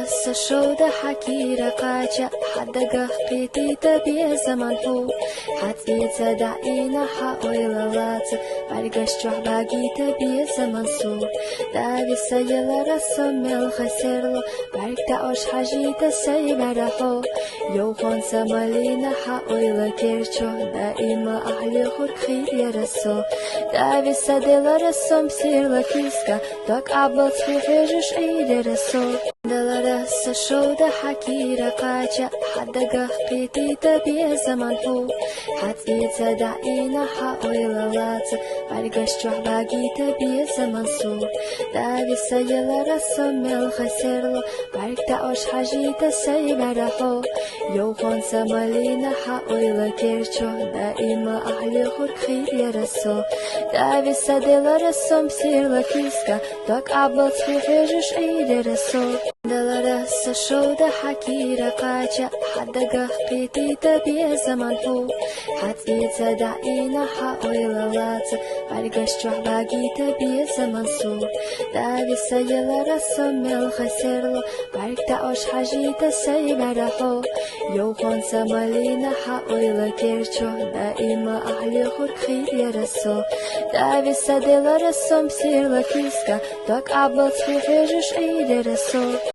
رس شود حكي رقاجة حد قيتي تبي زمان هو حتى تدعينا حاول لات برقش جوح باقي تبي زمان سو دابي سيل رسم الخسر له برق تعوش حاجي تسي مرحو يوخون سمالينا حاول كيرشو دائما أهلي خور خير يرسو دابي سدل رسم سير لكيسكا دوك عبط في حجش عيد رسو دلرس شود حكي رقاجة حد قيتي تبي زمان هو حتى تدعينا حاول لات برقش جوح باقي تبي زمان سو دابي سيل رسم الخسر له برق تعوش حاجي تسي مرحو يوخون سمالينا حاول كيرشو دائما أهلي خور خير يرسو دابي سدل رسم سير لكيسكا دوك عبط في حجش عيد رسو دلرس شود حكي رقاجة حد قيتي تبي زمان هو حتى تدعينا حاول لات برقش جوح باقي تبي زمان سو دابي سيل رسم الخسر له برق تعوش حاجي تسي مرحو يوخون سمالينا حاول كيرشو دائما أهلي خور خير يرسو دابي سدل رسم سير لكيسكا دوك عبط في حجش عيد رسو